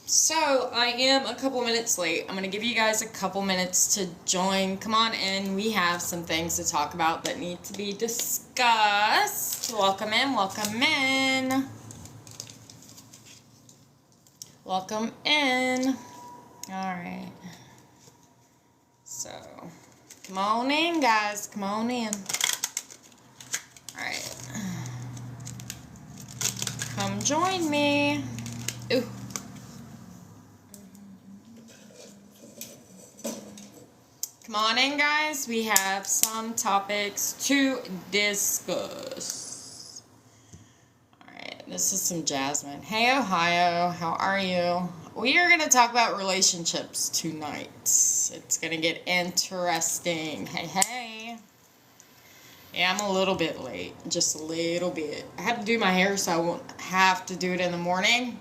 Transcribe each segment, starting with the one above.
So, I am a couple minutes late. I'm going to give you guys a couple minutes to join. Come on in. We have some things to talk about that need to be discussed. Welcome in. Welcome in. Welcome in. Alright. So, come on in, guys. Come on in. Alright. Come join me. Ooh. Come on in, guys. We have some topics to discuss. Alright, this is some Jasmine. Hey, Ohio. How are you? We are going to talk about relationships tonight. It's going to get interesting. Hey, hey. Yeah, I'm a little bit late. Just a little bit. I had to do my hair so I won't have to do it in the morning.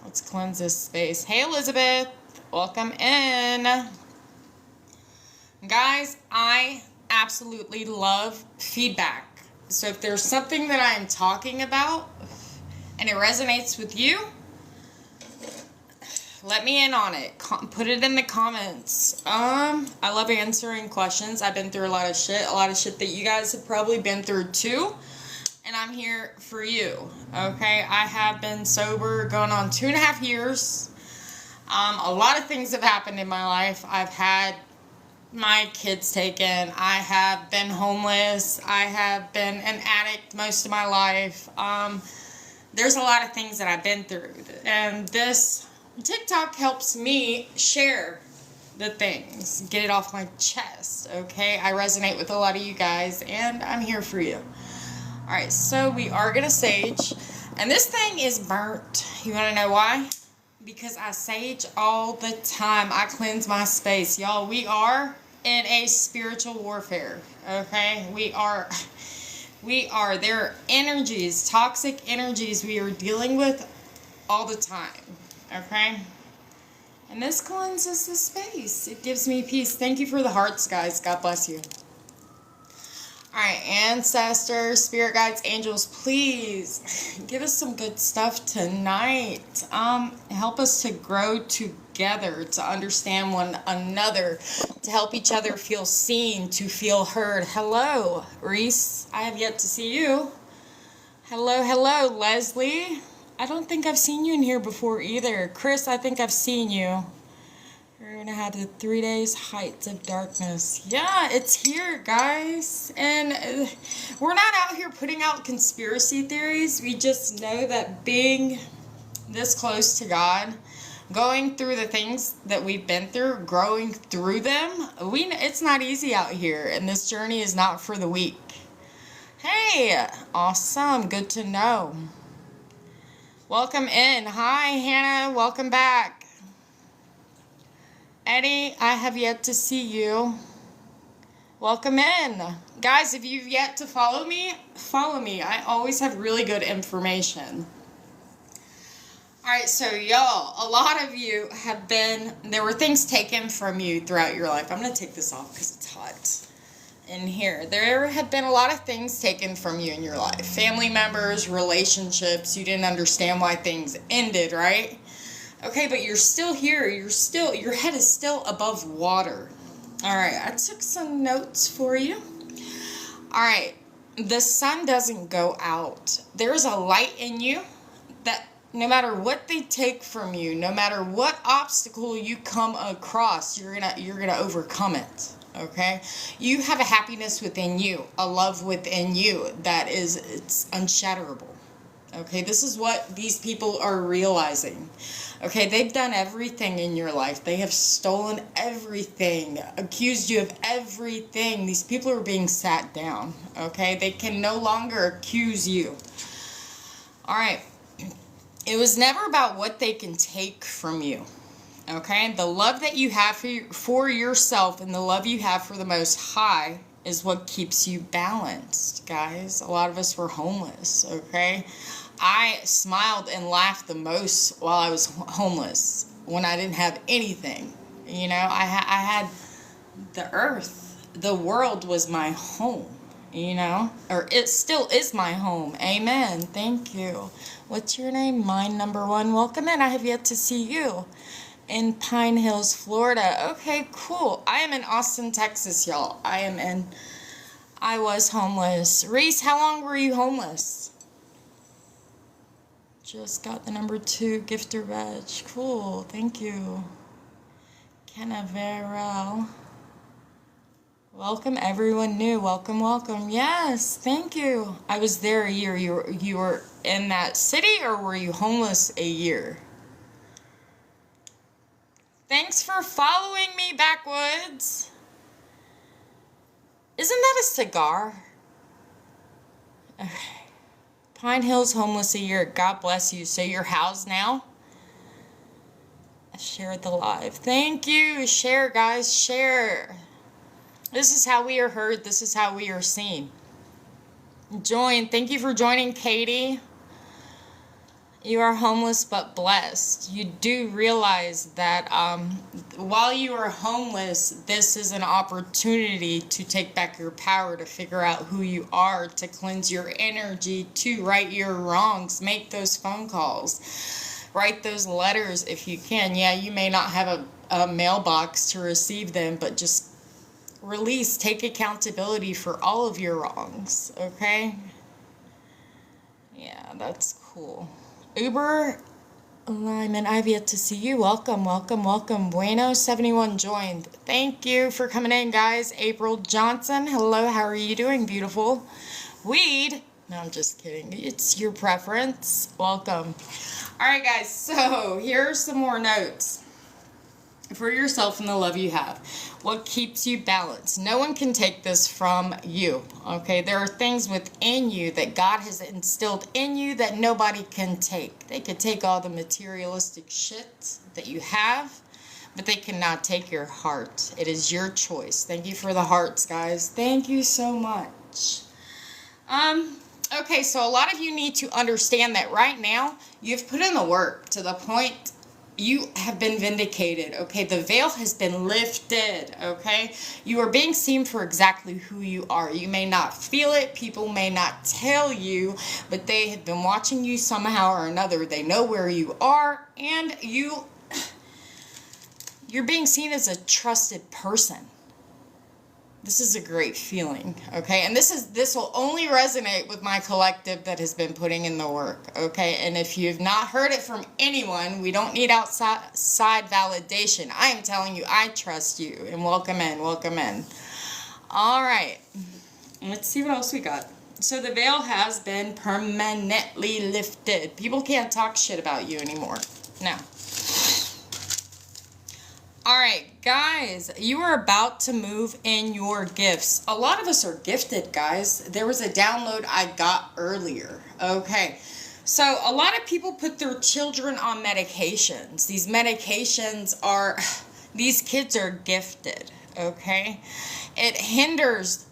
Let's cleanse this space. Hey, Elizabeth. Welcome in. Guys, I absolutely love feedback. So if there's something that I'm talking about and it resonates with you, let me in on it. Put it in the comments. I love answering questions. I've been through a lot of shit that you guys have probably been through too. And I'm here for you. Okay, I have been sober going on 2.5 years. A lot of things have happened in my life. I've had my kids taken. I have been homeless. I have been an addict most of my life. There's a lot of things that I've been through. And this TikTok helps me share the things. Get it off my chest, okay? I resonate with a lot of you guys, and I'm here for you. Alright, so we are going to sage. And this thing is burnt. You want to know why? Because I sage all the time. I cleanse my space. Y'all, we are in a spiritual warfare. Okay? We are. There are energies, toxic energies we are dealing with all the time. Okay? And this cleanses the space. It gives me peace. Thank you for the hearts, guys. God bless you. Alright, ancestors, spirit guides, angels, please give us some good stuff tonight. Help us to grow together, to understand one another, to help each other feel seen, to feel heard. Hello, Reese. I have yet to see you. Hello, hello, Leslie. I don't think I've seen you in here before either. Chris, I think I've seen you. We're going to have the 3 days heights of darkness. Yeah, it's here, guys. And we're not out here putting out conspiracy theories. We just know that being this close to God, going through the things that we've been through, growing through them, it's not easy out here. And this journey is not for the weak. Hey, awesome. Good to know. Welcome in. Hi, Hannah. Welcome back. Eddie, I have yet to see you. Welcome in. Guys, if you've yet to follow me, follow me. I always have really good information. Alright, so y'all, a lot of you have there were things taken from you throughout your life. I'm going to take this off because it's hot in here. There have been a lot of things taken from you in your life. Family members, relationships. You didn't understand why things ended, right? Okay, but you're still here. Your head is still above water. Alright, I took some notes for you. Alright, the sun doesn't go out. There's a light in you that no matter what they take from you, no matter what obstacle you come across, you're gonna overcome it. Okay? You have a happiness within you, a love within you it's unshatterable. Okay, this is what these people are realizing. Okay, they've done everything in your life. They have stolen everything, accused you of everything. These people are being sat down. Okay, they can no longer accuse you. Alright, it was never about what they can take from you. Okay, the love that you have for yourself and the love you have for the Most High is what keeps you balanced, guys. A lot of us were homeless, okay? I smiled and laughed the most while I was homeless, when I didn't have anything. You know, I had the earth. The world was my home, you know, or it still is my home. Amen. Thank you. What's your name? Mine number one. Welcome in. I have yet to see you in Pine Hills, Florida. Okay, cool. I am in Austin, Texas, y'all. I was homeless. Reese, how long were you homeless? Just got the number 2 gifter badge. Cool. Thank you. Canaveral. Welcome everyone new. Welcome, welcome. Yes, thank you. I was there a year. You were in that city, or were you homeless a year? Thanks for following me, Backwoods. Isn't that a cigar? Okay. Pine Hills homeless a year. God bless you. So you're housed now? I shared the live. Thank you. Share, guys. Share. This is how we are heard. This is how we are seen. Join. Thank you for joining, Katie. You are homeless but blessed. You do realize that while you are homeless, this is an opportunity to take back your power, to figure out who you are, to cleanse your energy, to right your wrongs, make those phone calls, write those letters if you can. Yeah, you may not have a mailbox to receive them, but just release, take accountability for all of your wrongs, okay? Yeah, that's cool. Uber Lyman, I've yet to see you. Welcome, welcome, welcome. Bueno71 joined. Thank you for coming in, guys. April Johnson, hello, how are you doing, beautiful? Weed, no, I'm just kidding. It's your preference. Welcome. All right, guys, so here are some more notes for yourself and the love you have. What keeps you balanced? No one can take this from you, okay? There are things within you that God has instilled in you that nobody can take. They could take all the materialistic shit that you have, but they cannot take your heart. It is your choice. Thank you for the hearts, guys. Thank you so much. Okay, so a lot of you need to understand that right now, you've put in the work to the point you have been vindicated, okay? The veil has been lifted, okay? You are being seen for exactly who you are. You may not feel it, people may not tell you, but they have been watching you somehow or another. They know where you are, and you're being seen as a trusted person. This is a great feeling, okay? And this will only resonate with my collective that has been putting in the work, okay? And if you've not heard it from anyone, we don't need outside validation. I am telling you, I trust you. And welcome in, welcome in. All right. Let's see what else we got. So the veil has been permanently lifted. People can't talk shit about you anymore. No. Alright, guys, you are about to move in your gifts. A lot of us are gifted, guys. There was a download I got earlier. Okay, so a lot of people put their children on medications. These medications are, these kids are gifted, okay? It hinders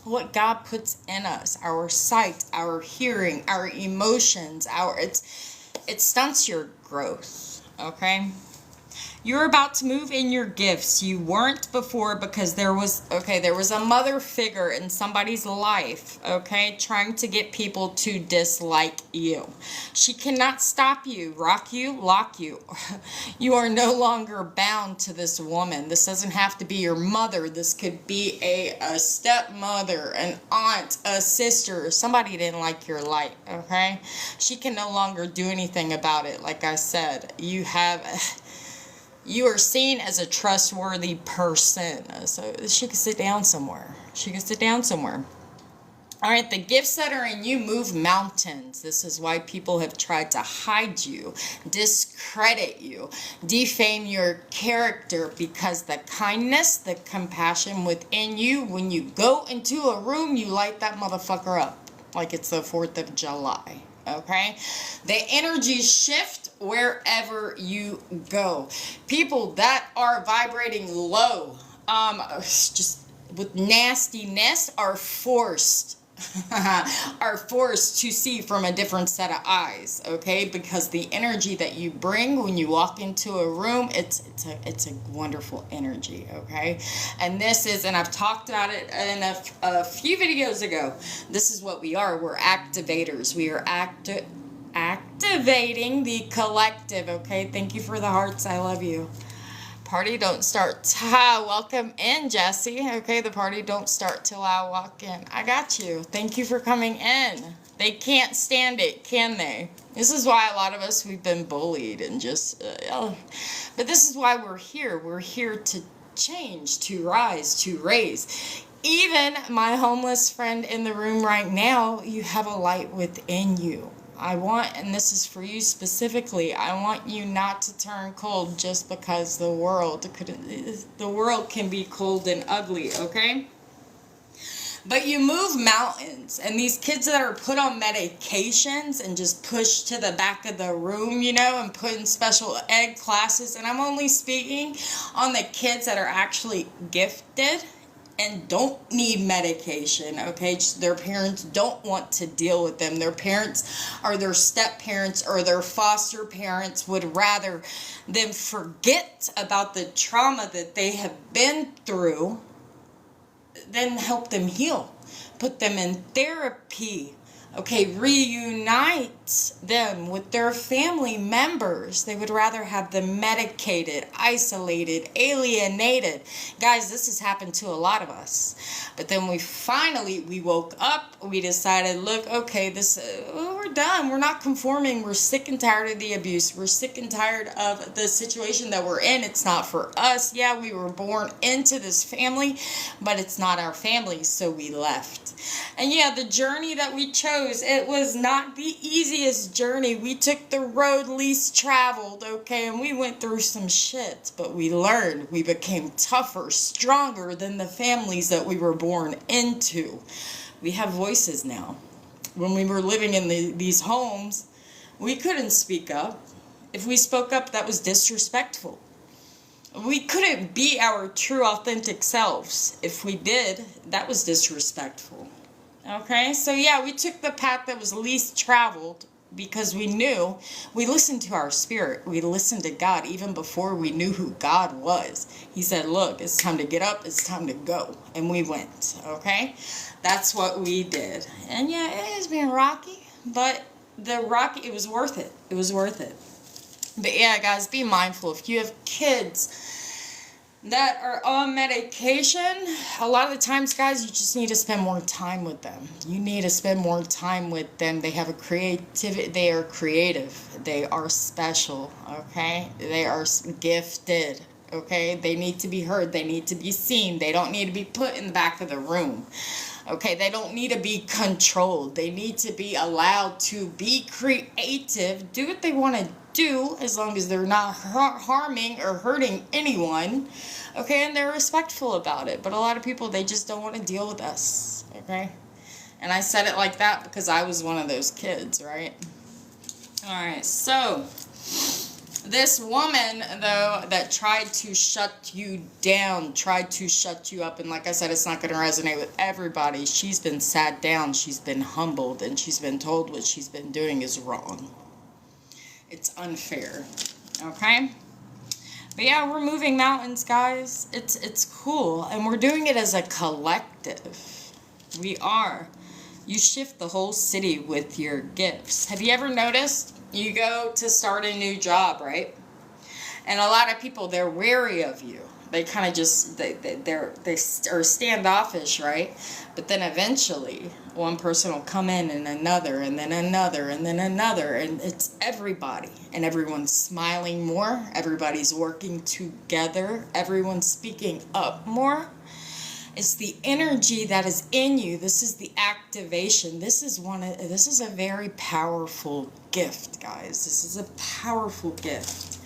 what God puts in us, our sight, our hearing, our emotions, it stunts your growth. Okay, you're about to move in your gifts. You weren't before because there was a mother figure in somebody's life, okay, trying to get people to dislike you. She cannot stop you, rock you, lock you. You are no longer bound to this woman. This doesn't have to be your mother. This could be a stepmother, an aunt, a sister. Somebody didn't like your light, okay? She can no longer do anything about it. Like I said, you are seen as a trustworthy person. So she can sit down somewhere. She can sit down somewhere. All right, the gifts that are in you move mountains. This is why people have tried to hide you, discredit you, defame your character, because the kindness, the compassion within you, when you go into a room, you light that motherfucker up like it's the 4th of July. Okay, the energies shift wherever you go. People that are vibrating low, just with nastiness, are forced are forced to see from a different set of eyes, okay? Because the energy that you bring when you walk into a room, it's a wonderful energy, okay? And this is, and I've talked about it in a few videos ago, this is what we are. We're activators. We are activating the collective, okay? Thank you for the hearts. I love you. Party don't start. Welcome in, Jesse. Okay, the party don't start till I walk in. I got you. Thank you for coming in. They can't stand it, can they? This is why a lot of us, we've been bullied and just, but this is why we're here. We're here to change, to rise, to raise. Even my homeless friend in the room right now, you have a light within you. I want, and this is for you specifically, I want you not to turn cold just because the world can be cold and ugly, okay? But you move mountains, and these kids that are put on medications and just pushed to the back of the room, you know, and put in special ed classes, and I'm only speaking on the kids that are actually gifted and don't need medication, okay? Just their parents don't want to deal with them. Their parents or their step parents or their foster parents would rather them forget about the trauma that they have been through than help them heal. Put them in therapy, okay? Reunite them with their family members. They would rather have them medicated, isolated, alienated. Guys, this has happened to a lot of us. But then we woke up, we decided, look, okay, we're done. We're not conforming. We're sick and tired of the abuse. We're sick and tired of the situation that we're in. It's not for us. Yeah, we were born into this family, but it's not our family, so we left. And yeah, the journey that we chose, it was not the easiest journey. We took the road least traveled, okay, and we went through some shit, but we learned. We became tougher, stronger than the families that we were born into. We have voices now. When we were living in these homes, we couldn't speak up. If we spoke up, that was disrespectful. We couldn't be our true, authentic selves. If we did, that was disrespectful. Okay, so yeah, we took the path that was least traveled because we knew, we listened to our spirit. We listened to God even before we knew who God was. He said, look, it's time to get up, it's time to go. And we went, okay? That's what we did. And yeah, it has been rocky, but it was worth it. It was worth it. But yeah, guys, be mindful. If you have kids that are on medication, a lot of the times, guys, you just need to spend more time with them. You need to spend more time with them. They have a creativity. They are creative. They are special, okay? They are gifted, okay? They need to be heard. They need to be seen. They don't need to be put in the back of the room, okay? They don't need to be controlled. They need to be allowed to be creative, do what they want to do, as long as they're not harming or hurting anyone, okay, and they're respectful about it. But a lot of people, they just don't want to deal with us, okay? And I said it like that because I was one of those kids, right? Alright, so this woman, though, that tried to shut you down, tried to shut you up, and like I said, it's not going to resonate with everybody. She's been sat down, she's been humbled, and she's been told what she's been doing is wrong. It's unfair, okay? But yeah, we're moving mountains, guys. It's cool, and we're doing it as a collective. We are. You shift the whole city with your gifts. Have you ever noticed? You go to start a new job, right? And a lot of people, they're wary of you. They kind of just, they are standoffish, right? But then eventually, one person will come in and another, and then another, and then another, and it's everybody. And everyone's smiling more, everybody's working together, everyone's speaking up more. It's the energy that is in you. This is the activation. This is a very powerful gift, guys. This is a powerful gift.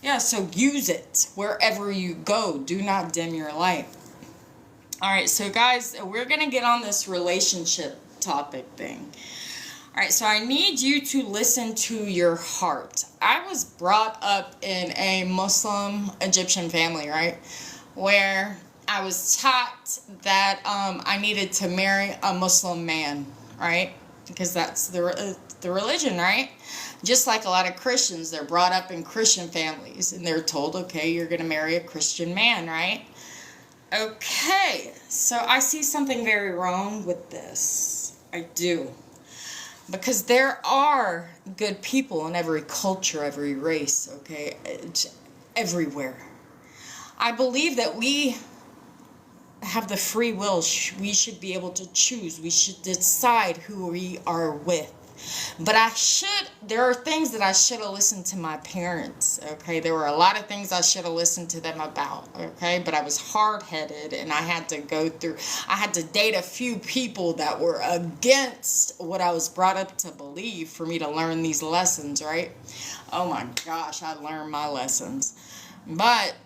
Yeah, so use it wherever you go. Do not dim your light. Alright, so guys, we're going to get on this relationship topic thing. Alright, so I need you to listen to your heart. I was brought up in a Muslim Egyptian family, right? Where I was taught that I needed to marry a Muslim man, right? Because that's the religion, right? Just like a lot of Christians, they're brought up in Christian families, and they're told, okay, you're going to marry a Christian man, right? Okay, so I see something very wrong with this. I do. Because there are good people in every culture, every race, okay? It's everywhere. I believe that we have the free will. We should be able to choose. We should decide who we are with. But there are things that I should have listened to my parents, okay? There were a lot of things I should have listened to them about, okay? But I was hard-headed, and I had to date a few people that were against what I was brought up to believe for me to learn these lessons, right? Oh my gosh, I learned my lessons. But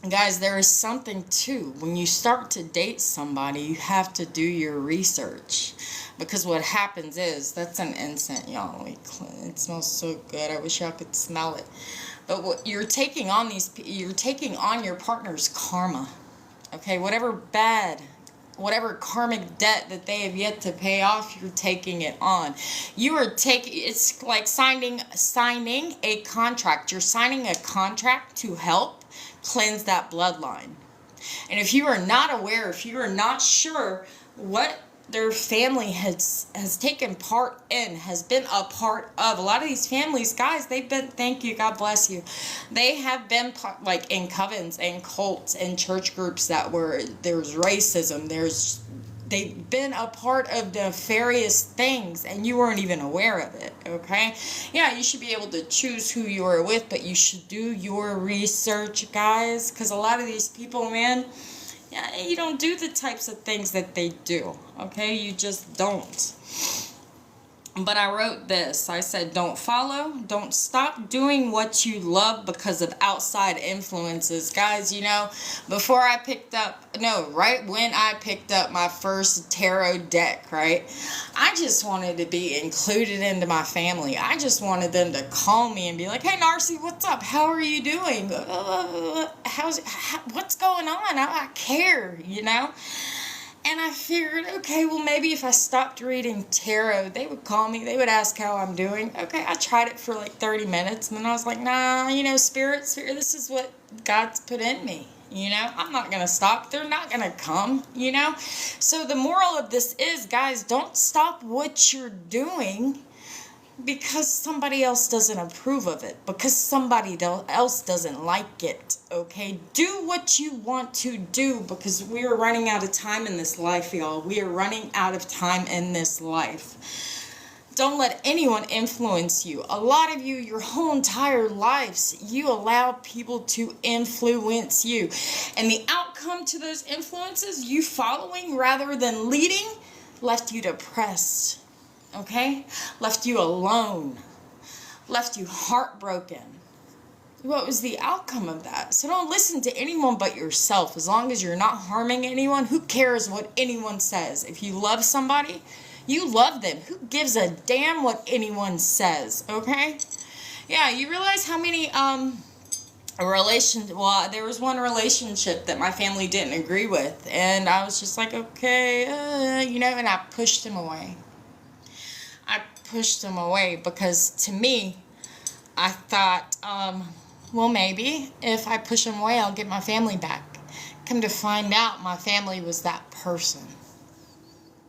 guys, there is something too. When you start to date somebody, you have to do your research. Because what happens is, that's an incense, y'all. It smells so good. I wish y'all could smell it. But what you're taking on your partner's karma. Okay, whatever karmic debt that they have yet to pay off, you're taking it on. It's like signing a contract. You're signing a contract to help cleanse that bloodline. And if you are not aware, if you are not sure what their family has taken part in, has been a part of. A lot of these families, guys, thank you, God bless you. They have been like in covens and cults and church groups there's racism, they've been a part of nefarious things, and you weren't even aware of it, okay? Yeah, you should be able to choose who you are with, but you should do your research, guys, because a lot of these people, man, yeah, you don't do the types of things that they do, okay? You just don't. But I wrote this. I said, don't stop doing what you love because of outside influences. Guys, right when I picked up my first tarot deck, right? I just wanted to be included into my family. I just wanted them to call me and be like, hey, Narcy, what's up? How are you doing? What's going on? I care, And I figured, okay, well, maybe if I stopped reading tarot, they would call me. They would ask how I'm doing. Okay, I tried it for like 30 minutes, and then I was like, nah, spirit, this is what God's put in me. I'm not going to stop. They're not going to come, So the moral of this is, guys, don't stop what you're doing because somebody else doesn't approve of it, because somebody else doesn't like it, okay? Do what you want to do, because we are running out of time in this life, y'all. We are running out of time in this life. Don't let anyone influence you. A lot of you, your whole entire lives, you allow people to influence you. And the outcome to those influences, you following rather than leading, left you depressed. Okay? Left you alone. Left you heartbroken. What was the outcome of that? So don't listen to anyone but yourself. As long as you're not harming anyone, who cares what anyone says? If you love somebody, you love them. Who gives a damn what anyone says? Okay? Yeah, you realize how many there was one relationship that my family didn't agree with, and I was just like, okay, and I pushed him away. Pushed him away because to me, I thought, well, maybe if I push him away, I'll get my family back. Come to find out, my family was that person.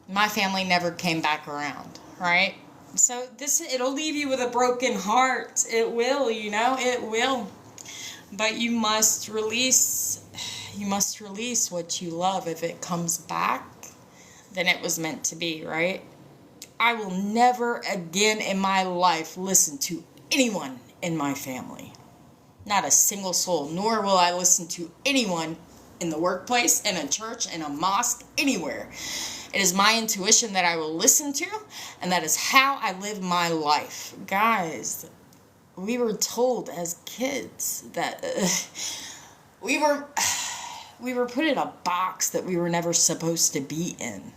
My family never came back around, right? So it'll leave you with a broken heart. It will, it will. But you must release what you love. If it comes back, then it was meant to be, right? I will never again in my life listen to anyone in my family. Not a single soul. Nor will I listen to anyone in the workplace, in a church, in a mosque, anywhere. It is my intuition that I will listen to, and that is how I live my life. Guys, we were told as kids that we were put in a box that we were never supposed to be in.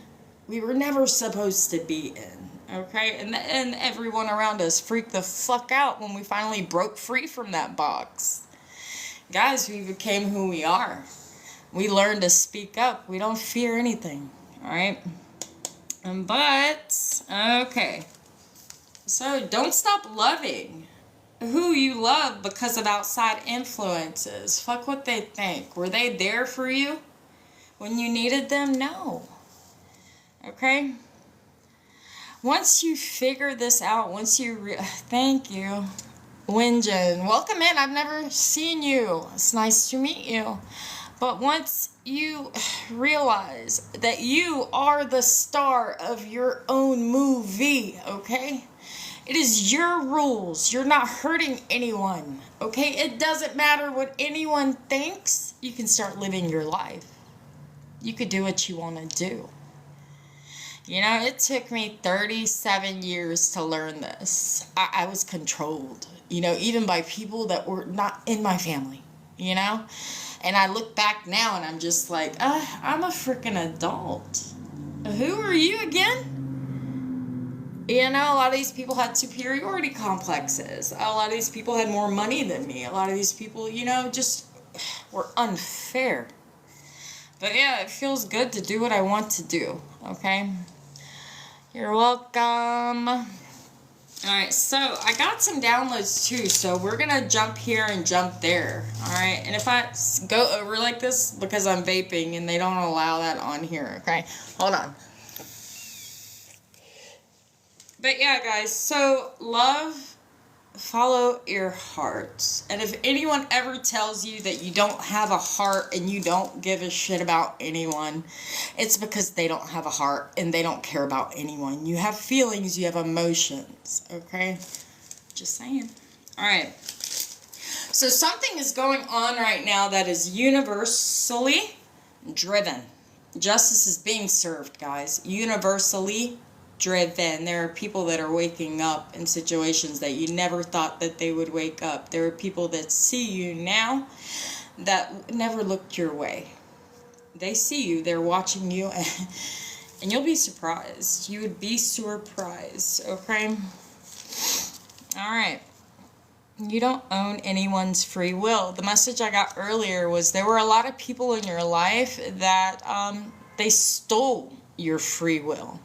We were never supposed to be in, okay? And everyone around us freaked the fuck out when we finally broke free from that box. Guys, we became who we are. We learn to speak up. We don't fear anything. All right? But, okay. So, don't stop loving who you love because of outside influences. Fuck what they think. Were they there for you when you needed them? No. Okay? Once you figure this out, once you... Thank you. Winjin. Welcome in. I've never seen you. It's nice to meet you. But once you realize that you are the star of your own movie, okay? It is your rules. You're not hurting anyone, okay? It doesn't matter what anyone thinks. You can start living your life. You could do what you want to do. You know, it took me 37 years to learn this. I was controlled, you know, even by people that were not in my family, you know? And I look back now and I'm just like, I'm a freaking adult. Who are you again? You know, a lot of these people had superiority complexes. A lot of these people had more money than me. A lot of these people, you know, just were unfair. But yeah, it feels good to do what I want to do, okay? You're welcome. Alright, so I got some downloads too, so we're going to jump here and jump there, alright? And if I go over like this, because I'm vaping and they don't allow that on here, okay? Hold on. But yeah, guys, so love, follow your heart. And if anyone ever tells you that you don't have a heart and you don't give a shit about anyone, it's because they don't have a heart and they don't care about anyone. You have feelings, you have emotions, okay? Just saying. All right. So something is going on right now that is universally driven. Justice is being served, guys. Universally driven. There are people that are waking up in situations that you never thought that they would wake up. There are people that see you now that never looked your way. They see you, they're watching you, and you'll be surprised. You would be surprised, okay? Alright. You don't own anyone's free will. The message I got earlier was there were a lot of people in your life that they stole your free will.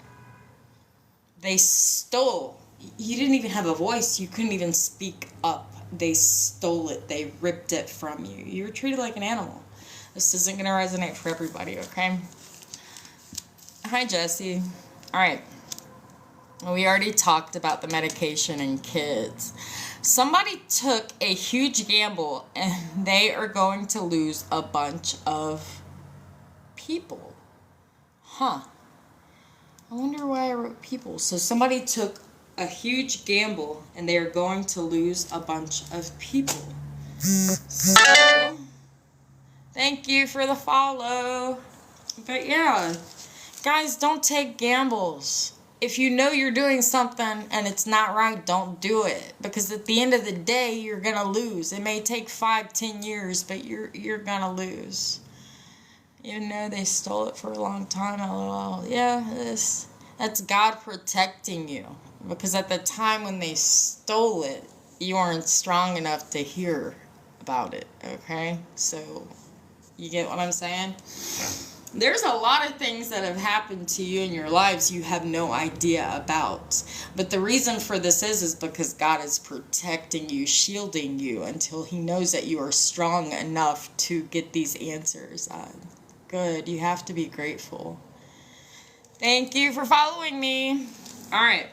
They stole. You didn't even have a voice. You couldn't even speak up. They stole it. They ripped it from you. You were treated like an animal. This isn't going to resonate for everybody, okay? Hi, Jesse. All right. We already talked about the medication in kids. Somebody took a huge gamble, and they are going to lose a bunch of people. Huh. I wonder why I wrote people. So somebody took a huge gamble and they are going to lose a bunch of people. So, thank you for the follow. But yeah, guys, don't take gambles. If you know you're doing something and it's not right, don't do it. Because at the end of the day, you're going to lose. It may take 5-10 years, but you're going to lose. Even though they stole it for a long time, lol. Yeah, that's God protecting you. Because at the time when they stole it, you weren't strong enough to hear about it, okay? So, you get what I'm saying? There's a lot of things that have happened to you in your lives you have no idea about. But the reason for this is because God is protecting you, shielding you, until He knows that you are strong enough to get these answers. Good. You have to be grateful. Thank you for following me. Alright.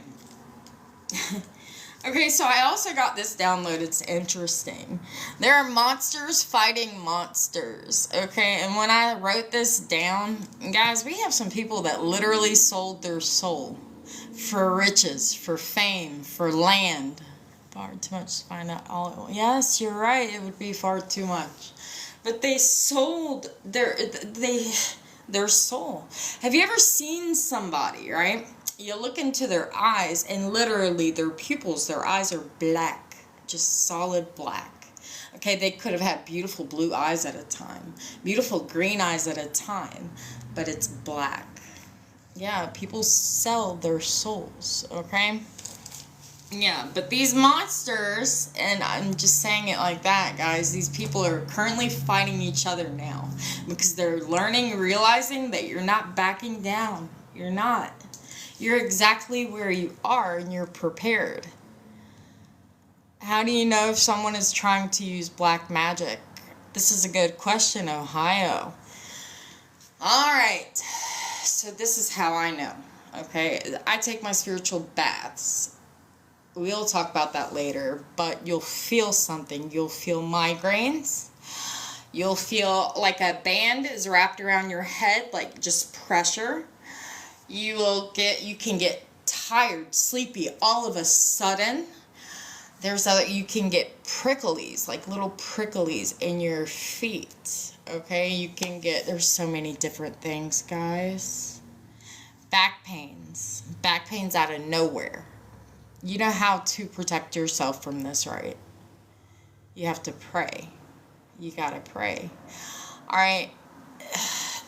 Okay, so I also got this download. It's interesting. There are monsters fighting monsters. Okay, and when I wrote this down, guys, we have some people that literally sold their soul for riches, for fame, for land. Far too much to find out all at once. Yes, you're right. It would be far too much. But they sold their soul. Have you ever seen somebody, right? You look into their eyes and literally their pupils, their eyes are black. Just solid black. Okay, they could have had beautiful blue eyes at a time. Beautiful green eyes at a time. But it's black. Yeah, people sell their souls, okay? Yeah, but these monsters, and I'm just saying it like that, guys, these people are currently fighting each other now because they're learning, realizing that you're not backing down. You're not. You're exactly where you are and you're prepared. How do you know if someone is trying to use black magic? This is a good question, Ohio. Alright, so this is how I know, okay? I take my spiritual baths. We'll talk about that later, but you'll feel something. You'll feel migraines. You'll feel like a band is wrapped around your head, like just pressure. You can get tired, sleepy all of a sudden. You can get pricklies, like little pricklies in your feet. Okay, there's so many different things, guys. Back pains out of nowhere. You know how to protect yourself from this, right? You have to pray. You gotta pray. Alright.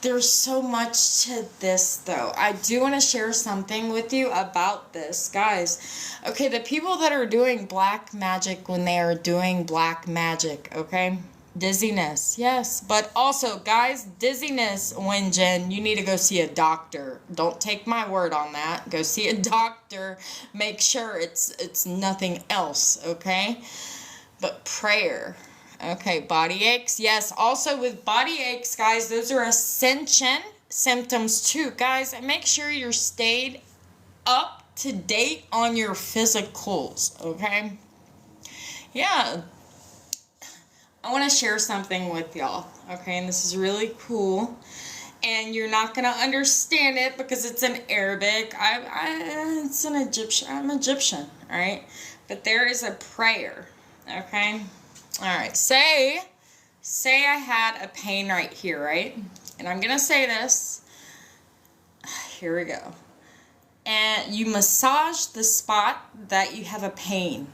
There's so much to this, though. I do want to share something with you about this, guys. Okay, the people that are doing black magic when they are doing black magic, okay? Dizziness, yes. But also, guys, dizziness, Jen, you need to go see a doctor. Don't take my word on that. Go see a doctor. Make sure it's nothing else, okay? But prayer. Okay, body aches. Yes, also with body aches, guys, those are ascension symptoms too. Guys, make sure you're stayed up to date on your physicals, okay? Yeah. I want to share something with y'all, okay? And this is really cool. And you're not going to understand it because it's in Arabic. It's an Egyptian. I'm Egyptian, all right? But there is a prayer, okay? All right. Say I had a pain right here, right? And I'm going to say this. Here we go. And you massage the spot that you have a pain.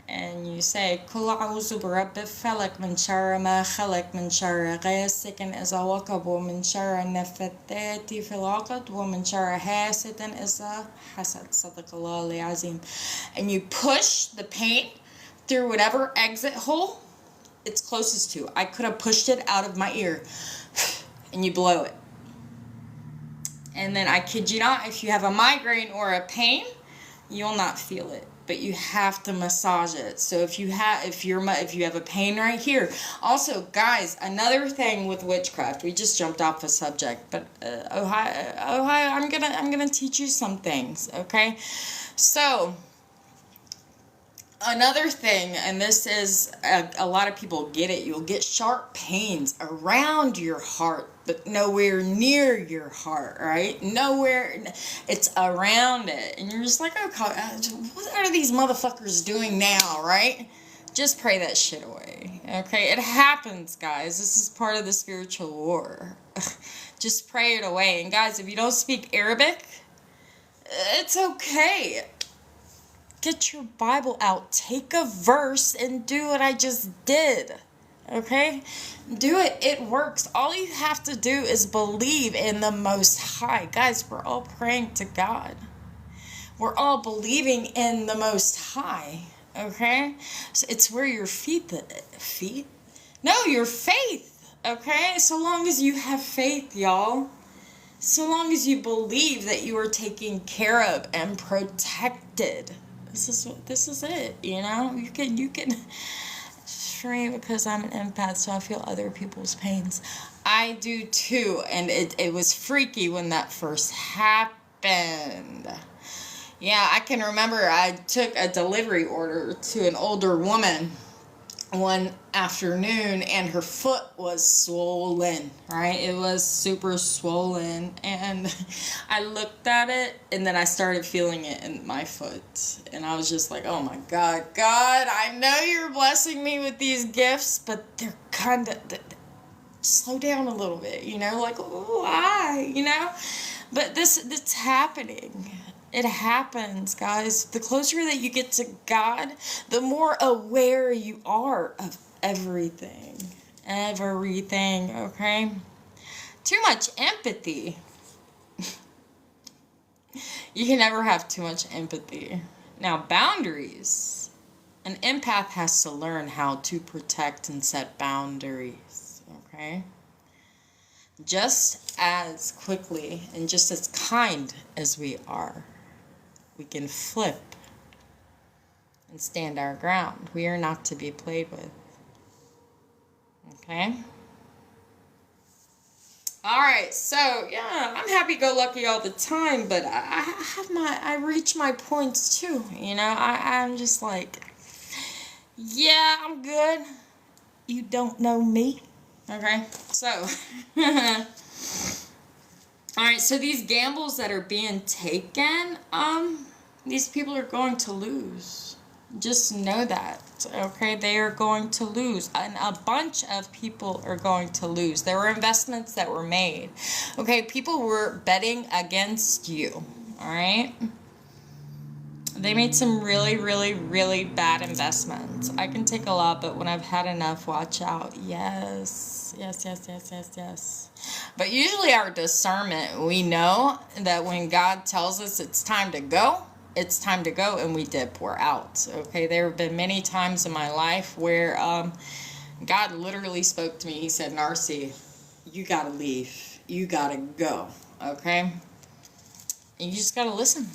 And you say, كل أعوذ برب الفلق من شر ما خلق من شر غاسق إذا وقب ومن شر النفثات في العقد ومن شر حاسد إذا حسد صدق الله العظيم. And you push the pain through whatever exit hole it's closest to. I could have pushed it out of my ear. And you blow it. And then I kid you not, if you have a migraine or a pain, you'll not feel it. But you have to massage it. So if you have a pain right here. Also, guys, another thing with witchcraft. We just jumped off a subject, but Ohio, I'm gonna teach you some things. Okay, so another thing, and this is a lot of people get it. You'll get sharp pains around your heart, but nowhere near your heart, right? Nowhere. It's around it. And you're just like, okay, what are these motherfuckers doing now, right? Just pray that shit away, okay? It happens, guys. This is part of the spiritual war. Just pray it away. And guys, if you don't speak Arabic, it's okay. Get your Bible out. Take a verse and do what I just did. Okay? Do it. It works. All you have to do is believe in the Most High. Guys, we're all praying to God. We're all believing in the Most High. Okay? So it's where your your faith. Okay? So long as you have faith, y'all. So long as you believe that you are taken care of and protected. This is it, you know? You can free because I'm an empath, so I feel other people's pains. I do too, and it was freaky when that first happened. Yeah, I can remember I took a delivery order to an older woman one afternoon, and her foot was swollen, right? It was super swollen, and I looked at it, and then I started feeling it in my foot, and I was just like, oh my God, I know you're blessing me with these gifts, but they're kind of, slow down a little bit, you know, like, why, you know? But it's happening. It happens, guys. The closer that you get to God, the more aware you are of everything. Everything, okay? Too much empathy. You can never have too much empathy. Now, boundaries. An empath has to learn how to protect and set boundaries, okay? Just as quickly and just as kind as we are, we can flip and stand our ground. We are not to be played with, okay? All right, so yeah, I'm happy-go-lucky all the time, but I reach my points too. You know, I'm just like, yeah, I'm good. You don't know me. Okay, so, all right, so these gambles that are being taken, these people are going to lose. Just know that, okay? They are going to lose, and a bunch of people are going to lose. There were investments that were made, okay? People were betting against you, all right? They made some really, really, really bad investments. I can take a lot, but when I've had enough, watch out. Yes, yes, yes, yes, yes, yes. But usually our discernment, we know that when God tells us it's time to go, it's time to go, and we dip, we're out, okay? There have been many times in my life where God literally spoke to me. He said, Narcy, you gotta leave. You gotta go, okay? And you just gotta listen.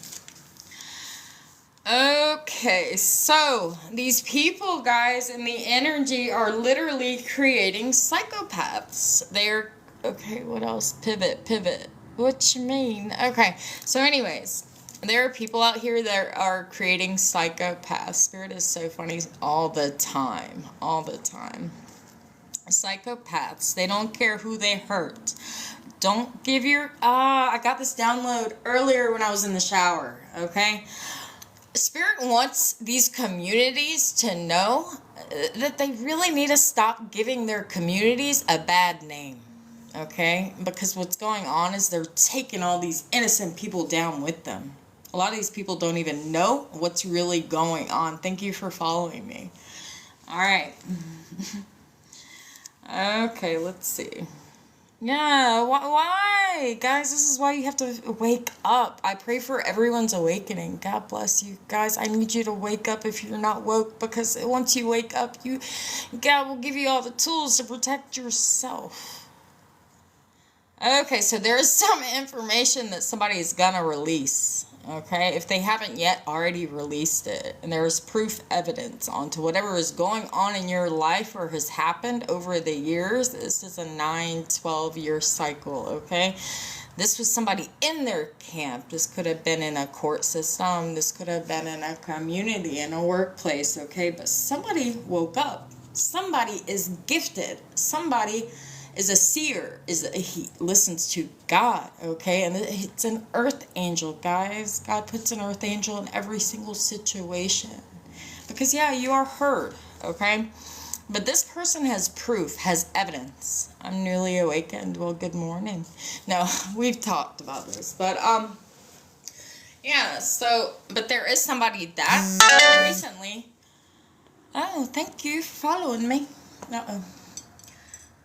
Okay, so these people, guys, in the energy are literally creating psychopaths. They're, okay, what else? Pivot. What you mean? Okay, so anyways, there are people out here that are creating psychopaths. Spirit is so funny all the time. All the time. Psychopaths. They don't care who they hurt. Don't give your... I got this download earlier when I was in the shower. Okay? Spirit wants these communities to know that they really need to stop giving their communities a bad name. Okay? Because what's going on is they're taking all these innocent people down with them. A lot of these people don't even know what's really going on. Thank you for following me. All right. Okay, let's see. Yeah, why? Guys, this is why you have to wake up. I pray for everyone's awakening. God bless you. Guys, I need you to wake up if you're not woke, because once you wake up, God will give you all the tools to protect yourself. Okay, so there is some information that somebody is going to release. Okay, if they haven't yet already released it, and there is proof evidence onto whatever is going on in your life or has happened over the years. This is a 9-12 year cycle, okay? This was somebody in their camp. This could have been in a court system. This could have been in a community, in a workplace, okay? But somebody woke up. Somebody is gifted. Somebody is a seer, he listens to God, okay? And it's an earth angel, guys. God puts an earth angel in every single situation. Because, yeah, you are heard, okay? But this person has proof, has evidence. I'm newly awakened. Well, good morning. No, we've talked about this. But, yeah, so, but there is somebody that recently... Oh, thank you for following me. Uh-oh.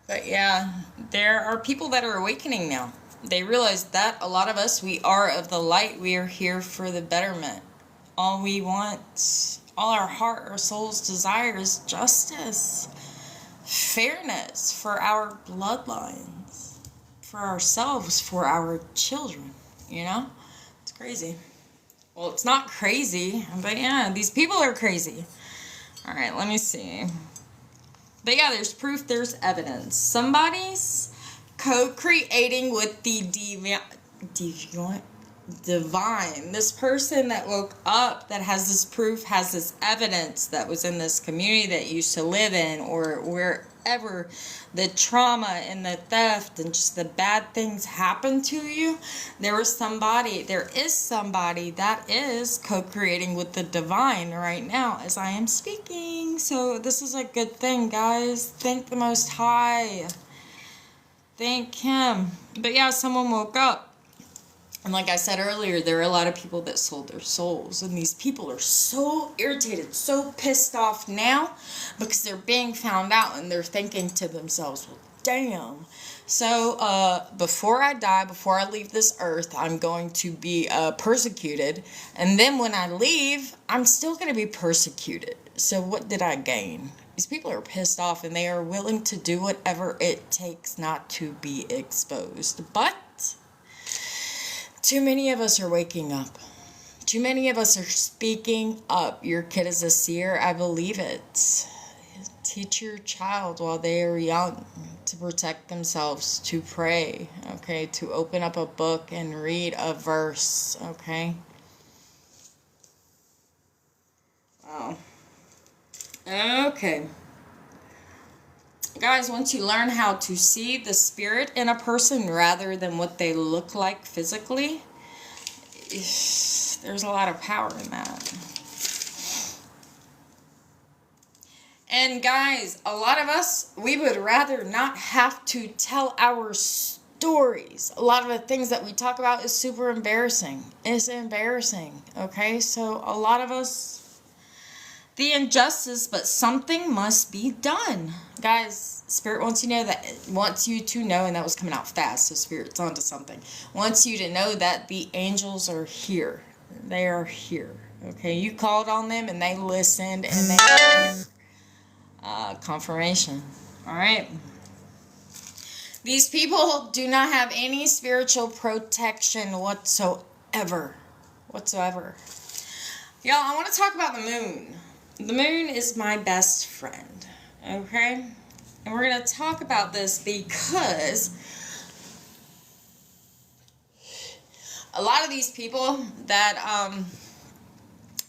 But yeah, there are people that are awakening now. They realize that a lot of us, we are of the light. We are here for the betterment. All we want, all our heart, our soul's desire is justice, fairness for our bloodlines, for ourselves, for our children, you know? It's crazy. Well, it's not crazy, but yeah, these people are crazy. All right, let me see. But yeah, there's proof, there's evidence. Somebody's co-creating with the divine. This person that woke up, that has this proof, has this evidence, that was in this community that used to live in, or wherever the trauma and the theft and just the bad things happened to you, there is somebody that is co-creating with the divine right now as I am speaking. So this is a good thing, guys. Thank the Most High. Thank Him. But yeah, someone woke up. And like I said earlier, there are a lot of people that sold their souls. And these people are so irritated, so pissed off now because they're being found out, and they're thinking to themselves, well, damn. So, before I die, before I leave this earth, I'm going to be persecuted. And then when I leave, I'm still going to be persecuted. So what did I gain? These people are pissed off and they are willing to do whatever it takes not to be exposed. But too many of us are waking up. Too many of us are speaking up. Your kid is a seer. I believe it. Teach your child while they are young to protect themselves, to pray, okay, to open up a book and read a verse, okay? Wow. Okay. Guys, once you learn how to see the spirit in a person rather than what they look like physically, there's a lot of power in that. And guys, a lot of us, we would rather not have to tell our stories. A lot of the things that we talk about is super embarrassing. It's embarrassing, okay? So a lot of us, the injustice, but something must be done. Guys, Spirit wants you to know, and that was coming out fast, so Spirit's onto something. Wants you to know that the angels are here. They are here, okay? You called on them, and they listened, and they... confirmation. Alright. These people do not have any spiritual protection whatsoever. Y'all, I want to talk about the moon. The moon is my best friend. Okay? And we're going to talk about this because a lot of these people that,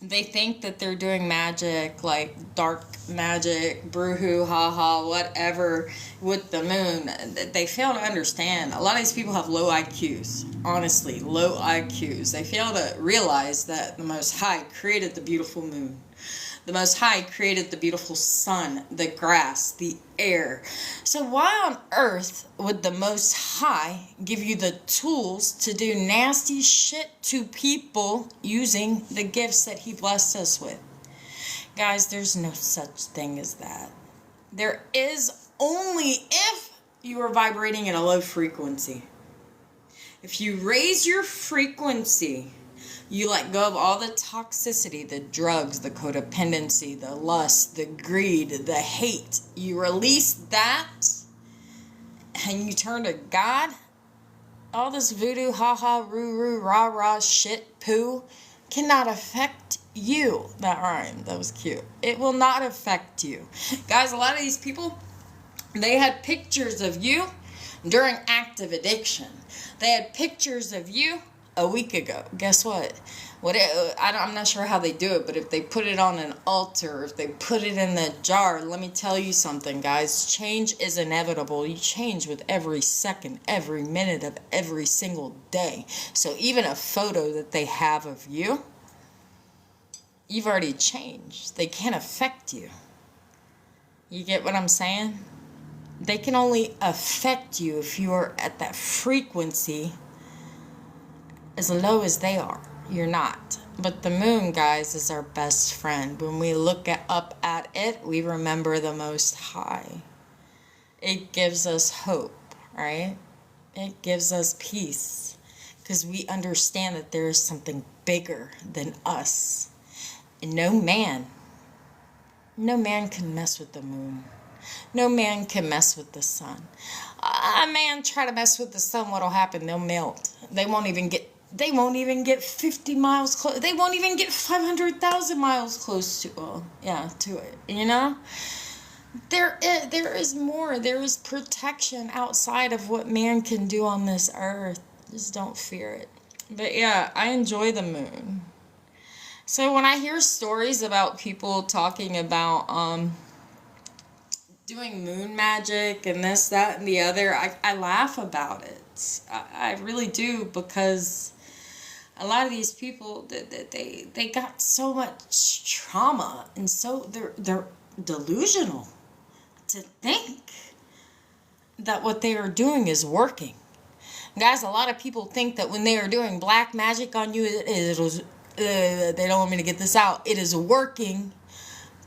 they think that they're doing magic, like dark magic, broohoo, haha, whatever, with the moon. They fail to understand. A lot of these people have low IQs. Honestly, low IQs. They fail to realize that the Most High created the beautiful moon. The Most High created the beautiful sun, the grass, the air. So why on earth would the Most High give you the tools to do nasty shit to people using the gifts that He blessed us with? Guys, there's no such thing as that. There is only if you are vibrating at a low frequency. If you raise your frequency, you let go of all the toxicity, the drugs, the codependency, the lust, the greed, the hate. You release that and you turn to God. All this voodoo, ha-ha, roo-roo, rah-rah, shit, poo cannot affect you. That rhymed. That was cute. It will not affect you. Guys, a lot of these people, they had pictures of you during active addiction. They had pictures of you a week ago. Guess what? I'm not sure how they do it, but if they put it on an altar, if they put it in the jar, let me tell you something, guys. Change is inevitable. You change with every second, every minute of every single day. So even a photo that they have of you, you've already changed. They can't affect you. You get what I'm saying? They can only affect you if you are at that frequency as low as they are. You're not. But the moon, guys, is our best friend. When we look up at it, we remember the Most High. It gives us hope, right? It gives us peace. Because we understand that there is something bigger than us. And no man can mess with the moon. No man can mess with the sun. A man try to mess with the sun, what'll happen? They'll melt. They won't even get 50 miles close. They won't even get 500,000 miles close to it. You know? There is more. There is protection outside of what man can do on this earth. Just don't fear it. But yeah, I enjoy the moon. So when I hear stories about people talking about doing moon magic and this, that, and the other, I laugh about it. I really do, because a lot of these people, they got so much trauma, and so they're delusional to think that what they are doing is working. Guys, a lot of people think that when they are doing black magic on you, they don't want me to get this out, it is working.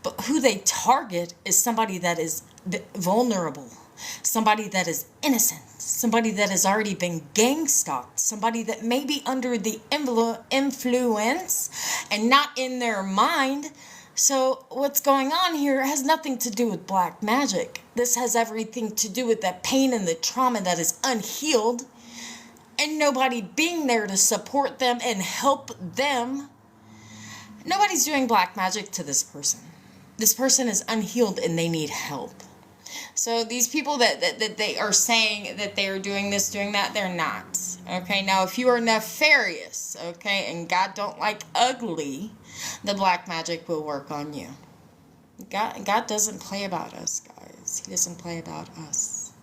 But who they target is somebody that is vulnerable. somebody that is innocent, somebody that has already been gang stalked, somebody that may be under the influence and not in their mind. So what's going on here has nothing to do with black magic. This has everything to do with that pain and the trauma that is unhealed, and nobody being there to support them and help them. Nobody's doing black magic to this person. This person is unhealed and they need help. So these people that they are saying that they are doing this, doing that, they're not. Okay, now if you are nefarious, okay, and God don't like ugly, the black magic will work on you. God doesn't play about us, guys. He doesn't play about us.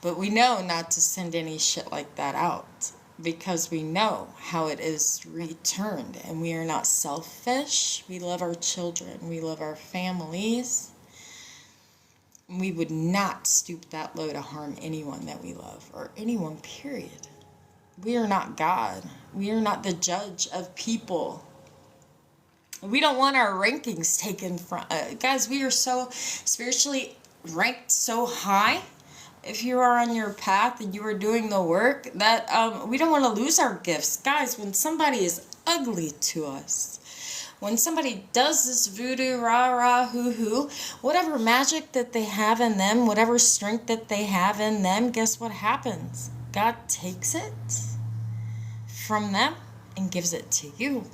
But we know not to send any shit like that out, because we know how it is returned, and we are not selfish. We love our children. We love our families. We would not stoop that low to harm anyone that we love, or anyone, period. We are not God. We are not the judge of people. We don't want our rankings taken from... guys, we are so spiritually ranked so high. If you are on your path and you are doing the work, that we don't want to lose our gifts. Guys, when somebody is ugly to us, when somebody does this voodoo, rah-rah, hoo-hoo, whatever magic that they have in them, whatever strength that they have in them, guess what happens? God takes it from them and gives it to you.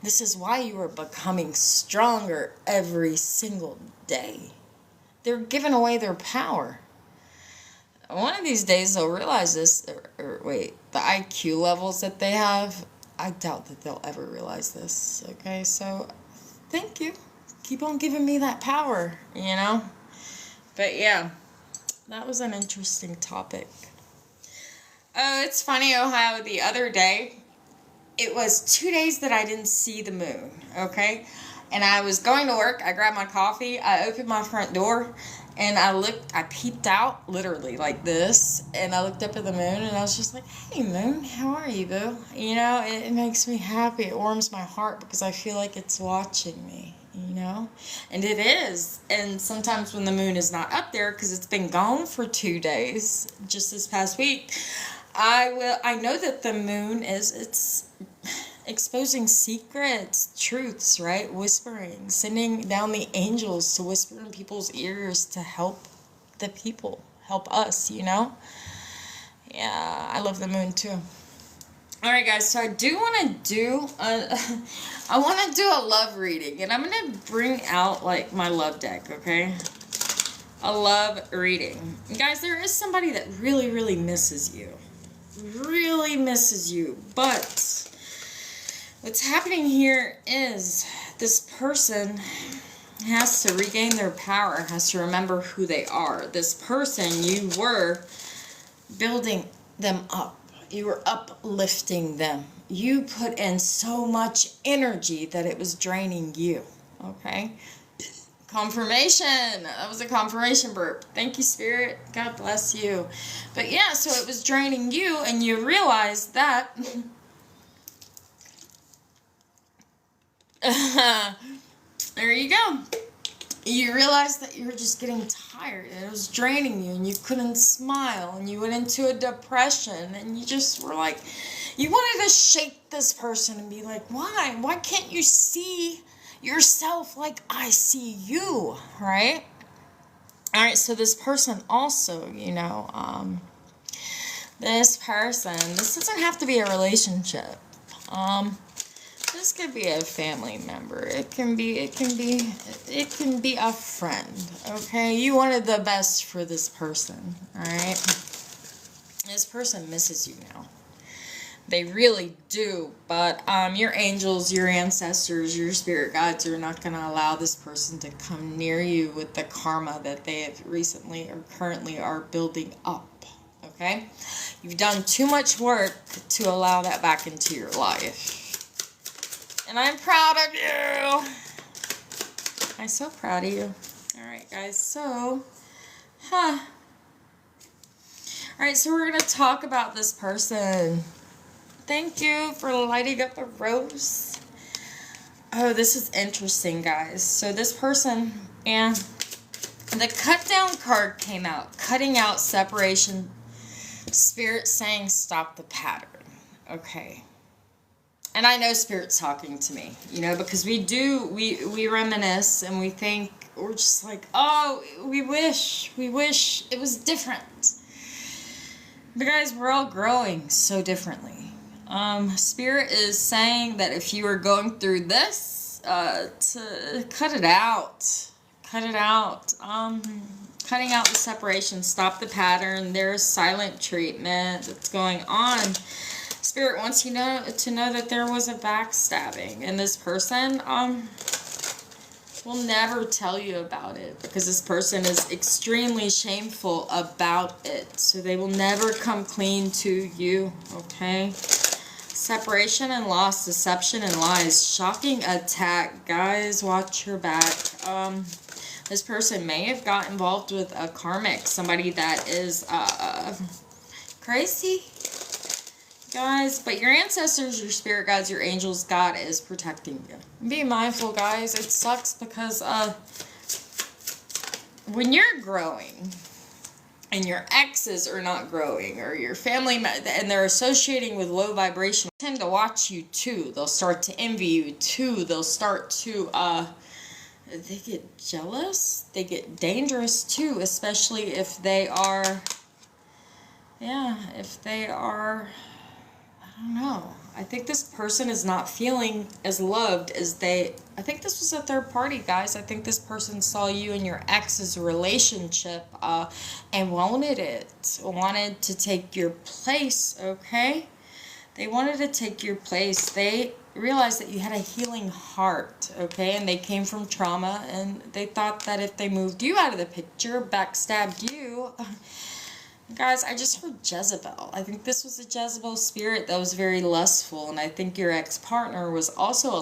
This is why you are becoming stronger every single day. They're giving away their power. One of these days they'll realize this, the IQ levels that they have, I doubt that they'll ever realize this, okay? So, thank you. Keep on giving me that power, you know? But yeah, that was an interesting topic. Oh, it's funny, Ohio, the other day, it was 2 days that I didn't see the moon, okay? And I was going to work, I grabbed my coffee, I opened my front door, and I peeped out, literally, like this, and I looked up at the moon, and I was just like, hey, moon, how are you, boo? You know, it makes me happy, it warms my heart, because I feel like it's watching me, you know? And it is, and sometimes when the moon is not up there, because it's been gone for 2 days, just this past week, I know that the moon it's exposing secrets, truths, right? Whispering, sending down the angels to whisper in people's ears to help the people, help us, you know? Yeah, I love the moon too. Alright guys, so I do want to do I want to do a love reading, and I'm going to bring out like my love deck, okay? A love reading. Guys, there is somebody that really, really misses you. Really misses you, but what's happening here is this person has to regain their power, has to remember who they are. This person, you were building them up. You were uplifting them. You put in so much energy that it was draining you, okay? Confirmation. That was a confirmation burp. Thank you, Spirit. God bless you. But yeah, so it was draining you, and you realized that... there you go. You realized that you were just getting tired, and it was draining you, and you couldn't smile, and you went into a depression, and you just were like, you wanted to shake this person and be like, why? Why can't you see yourself like I see you, right? Alright, so this person also, you know, this doesn't have to be a relationship. This could be a family member. It can be a friend, okay? You wanted the best for this person, alright? This person misses you now. They really do, but your angels, your ancestors, your spirit guides are not going to allow this person to come near you with the karma that they have recently or currently are building up, okay? You've done too much work to allow that back into your life. And I'm proud of you. I'm so proud of you. Alright, guys, so, Alright, so we're going to talk about this person. Thank you for lighting up a rose. Oh, this is interesting, guys. So this person, yeah, The cut down card came out. Cutting out separation. Spirit saying stop the pattern. Okay. And I know Spirit's talking to me, you know, because we reminisce and we think, we're just like, oh, we wish it was different. But guys, we're all growing so differently. Spirit is saying that if you are going through this, to cut it out. Cut it out. Cutting out the separation, stop the pattern. There's silent treatment that's going on. Spirit wants you to know that there was a backstabbing, and this person will never tell you about it because this person is extremely shameful about it. So they will never come clean to you, okay? Separation and loss, deception and lies, shocking attack. Guys, watch your back. This person may have got involved with a karmic, somebody that is crazy. Guys, but your ancestors, your spirit guides, your angels, God is protecting you. Be mindful, guys. It sucks because when you're growing and your exes are not growing, or your family and they're associating with low vibration, they tend to watch you too. They'll start to envy you too. They'll start to they get jealous. They get dangerous too, especially if they are, I don't know. I think this person is not feeling as loved as I think this was a third party, guys. I think this person saw you and your ex's relationship and wanted to take your place, okay? They wanted to take your place. They realized that you had a healing heart, okay? And they came from trauma, and they thought that if they moved you out of the picture, backstabbed you... Guys, I just heard Jezebel. I think this was a Jezebel spirit that was very lustful, and I think your ex-partner was also a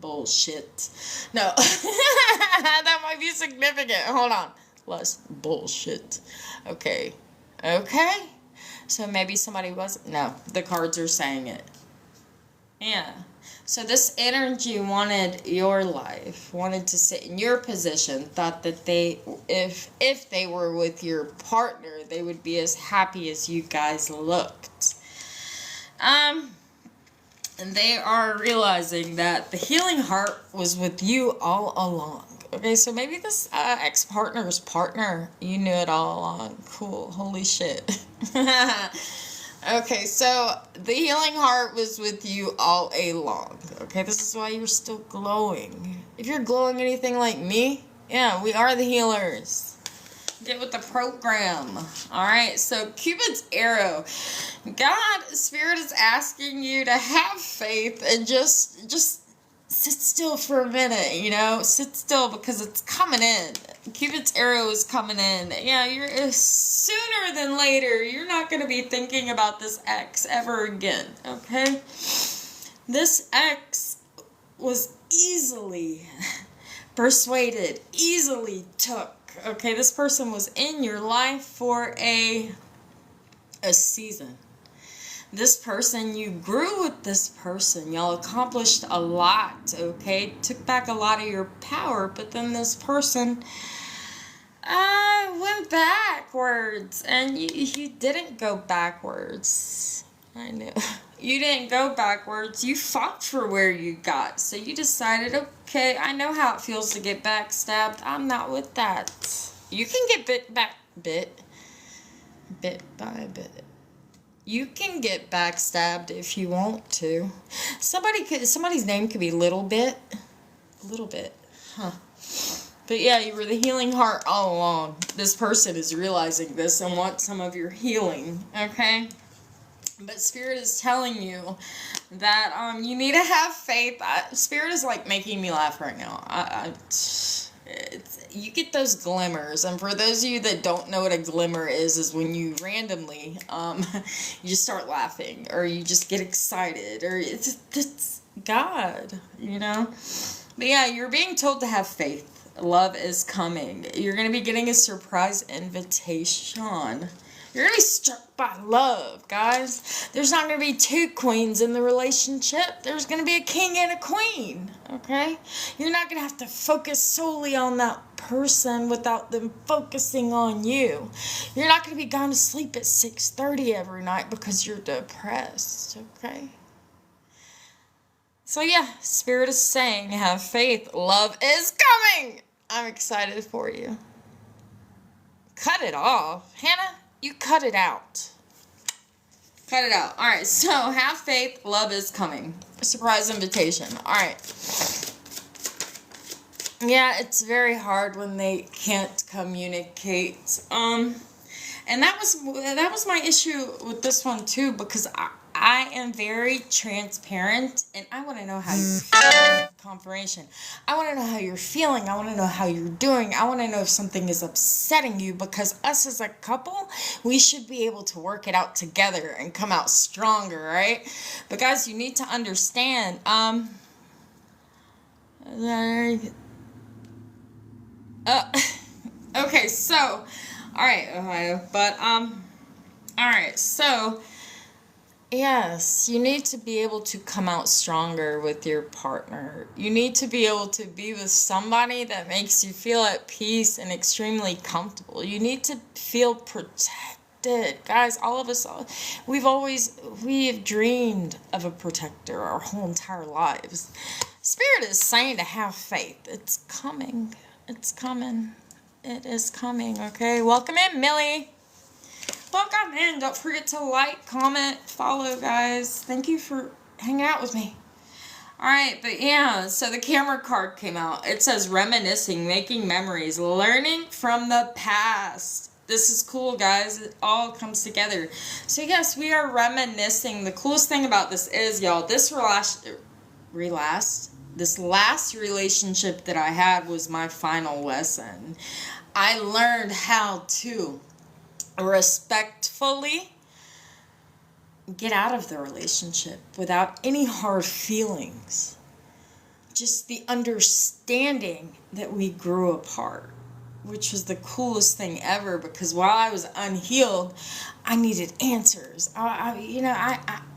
bullshit. No, that might be significant. Hold on. Bullshit. Okay. So maybe somebody wasn't. No, the cards are saying it. Yeah. So this energy wanted your life, wanted to sit in your position, thought that if they were with your partner, they would be as happy as you guys looked. And they are realizing that the healing heart was with you all along. Okay, so maybe this ex-partner's partner, you knew it all along. Cool, holy shit. Okay, so the healing heart was with you all along. Okay, this is why you're still glowing. If you're glowing anything like me, yeah, we are the healers. Get with the program. Alright, so Cupid's arrow. God, Spirit is asking you to have faith and just sit still for a minute, you know? Sit still because it's coming in. Cupid's arrow is coming in. Yeah, you're sooner than later, you're not going to be thinking about this ex ever again, okay? This ex was easily persuaded, easily took, okay? This person was in your life for a season. This person, you grew with this person. Y'all accomplished a lot, okay? Took back a lot of your power, but then this person went backwards. And you didn't go backwards. I know. You didn't go backwards. You fought for where you got. So you decided, okay, I know how it feels to get backstabbed. I'm not with that. You can get bit by bit. You can get backstabbed if you want to. Somebody's name could be Little Bit. Huh. But yeah, you were the healing heart all along. This person is realizing this and wants some of your healing, okay? But Spirit is telling you that you need to have faith. Spirit is like making me laugh right now. You get those glimmers, and for those of you that don't know what a glimmer is when you randomly you just start laughing, or you just get excited, or it's God, you know. But yeah, you're being told to have faith. Love is coming. You're going to be getting a surprise invitation. You're going to be struck by love, guys. There's not going to be two queens in the relationship. There's going to be a king and a queen, okay? You're not going to have to focus solely on that person without them focusing on you. You're not going to be going to sleep at 6:30 every night because you're depressed, okay? So yeah, Spirit is saying, have faith. Love is coming. I'm excited for you. Cut it off. Hannah, you cut it out. Cut it out. All right, so have faith. Love is coming. Surprise invitation. All right. Yeah, it's very hard when they can't communicate. And that was my issue with this one too, because I am very transparent, and I want to know how you're feeling. Confirmation. I want to know how you're feeling. I want to know how you're doing. I want to know if something is upsetting you, because us as a couple, we should be able to work it out together and come out stronger, right? But guys, you need to understand. Okay, so, all right, Ohio, but all right, so. Yes, you need to be able to come out stronger with your partner. You need to be able to be with somebody that makes you feel at peace and extremely comfortable. You need to feel protected. Guys, all of us, we have dreamed of a protector our whole entire lives. Spirit is saying to have faith. It's coming. It's coming. It is coming, okay? Welcome in, Millie. Welcome in. Don't forget to like, comment, follow, guys. Thank you for hanging out with me. Alright, but yeah, so the camera card came out. It says reminiscing, making memories, learning from the past. This is cool, guys. It all comes together. So yes, we are reminiscing. The coolest thing about this is, y'all, this last relationship that I had was my final lesson. I learned how to respectfully get out of the relationship without any hard feelings. Just the understanding that we grew apart, which was the coolest thing ever, because while I was unhealed, I needed answers.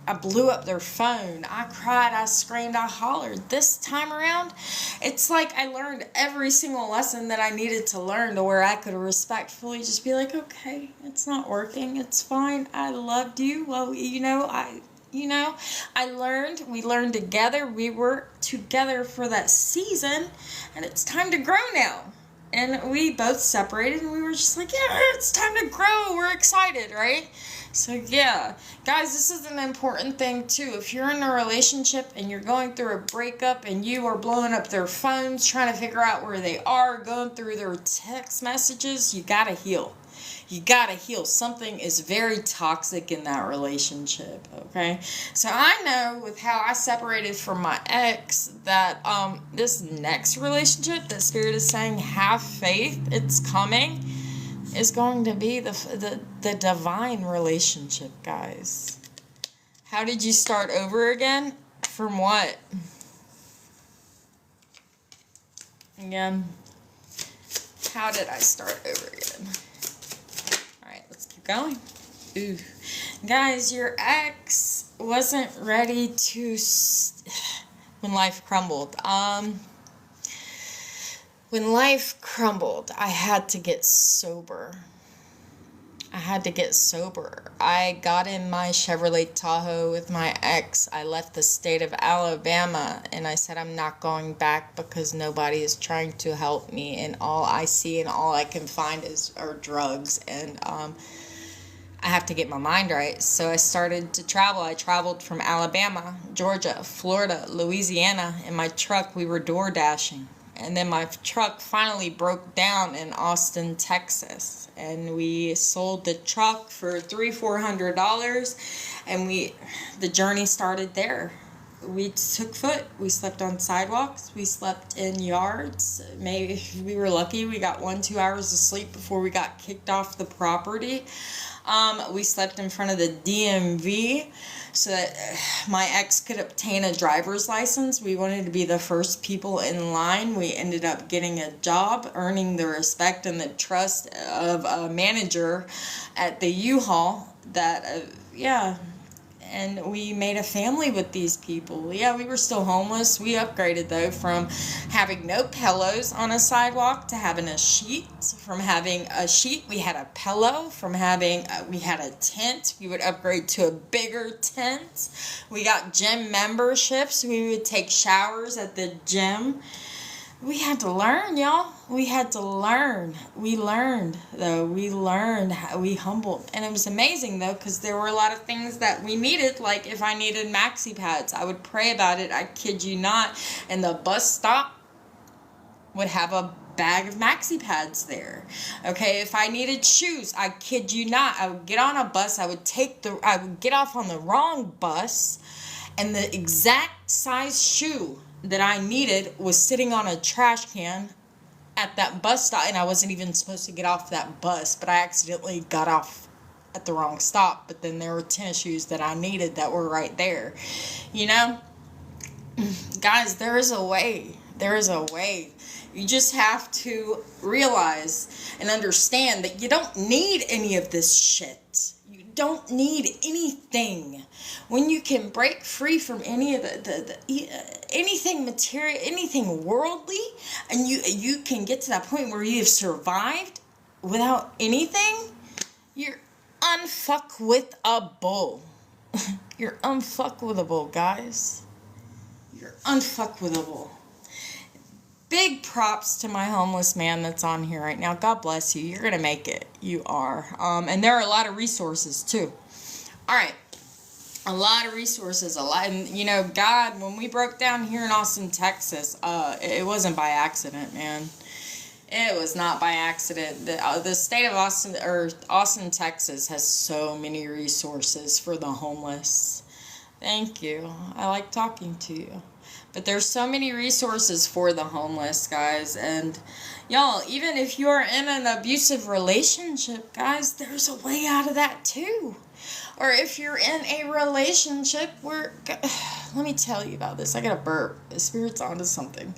I blew up their phone. I cried, I screamed, I hollered. This time around, it's like I learned every single lesson that I needed to learn, to where I could respectfully just be like, okay, it's not working. It's fine. I loved you. Well, we learned together. We were together for that season, and it's time to grow now. And we both separated, and we were just like, yeah, it's time to grow. We're excited, right? So, yeah. Guys, this is an important thing, too. If you're in a relationship and you're going through a breakup and you are blowing up their phones, trying to figure out where they are, going through their text messages, you gotta heal. You gotta heal. Something is very toxic in that relationship, okay? So I know with how I separated from my ex that this next relationship that Spirit is saying, have faith, it's coming, is going to be the divine relationship, guys. How did you start over again? From what? Again, how did I start over again? Going. Ooh. Guys, your ex wasn't ready to when life crumbled. When life crumbled, I had to get sober. I got in my Chevrolet Tahoe with my ex. I left the state of Alabama, and I said I'm not going back because nobody is trying to help me, and all I see and all I can find are drugs, and I have to get my mind right. So I started to travel. I traveled from Alabama, Georgia, Florida, Louisiana. In my truck, we were door dashing. And then my truck finally broke down in Austin, Texas. And we sold the truck for $300-400. And the journey started there. we took foot. We slept on sidewalks. We slept in yards. Maybe if we were lucky, we got 1-2 hours of sleep before we got kicked off the property. We slept in front of the DMV so that my ex could obtain a driver's license. We wanted to be the first people in line. We ended up getting a job, earning the respect and the trust of a manager at the U-Haul that, and we made a family with these people. Yeah, we were still homeless. We upgraded, though, from having no pillows on a sidewalk to having a sheet. From having a sheet, we had a pillow. From having, we had a tent. We would upgrade to a bigger tent. We got gym memberships. We would take showers at the gym. We had to learn, y'all. We had to learn. We learned, though. We learned. We humbled. And it was amazing, though, because there were a lot of things that we needed. Like, if I needed maxi pads, I would pray about it. I kid you not. And the bus stop would have a bag of maxi pads there. Okay, if I needed shoes, I kid you not, I would get on a bus. I would get off on the wrong bus, and the exact size shoe that I needed was sitting on a trash can at that bus stop, and I wasn't even supposed to get off that bus, but I accidentally got off at the wrong stop. But then there were tennis shoes that I needed that were right there. You know, guys, there is a way. There is a way. You just have to realize and understand that you don't need any of this shit. You don't need anything. When you can break free from any of anything material, anything worldly, and you can get to that point where you have survived without anything, you're unfuckwithable. You're unfuckwithable, guys. You're unfuckwithable. Big props to my homeless man that's on here right now. God bless you. You're going to make it. You are. And there are a lot of resources, too. All right. A lot of resources. And, you know, God, when we broke down here in Austin, Texas, it wasn't by accident, man. It was not by accident. The state of Austin, Texas has so many resources for the homeless. Thank you. I like talking to you. But there's so many resources for the homeless, guys. And y'all, even if you're in an abusive relationship, guys, there's a way out of that too. Or if you're in a relationship where, let me tell you about this. I got a burp. The Spirit's onto something.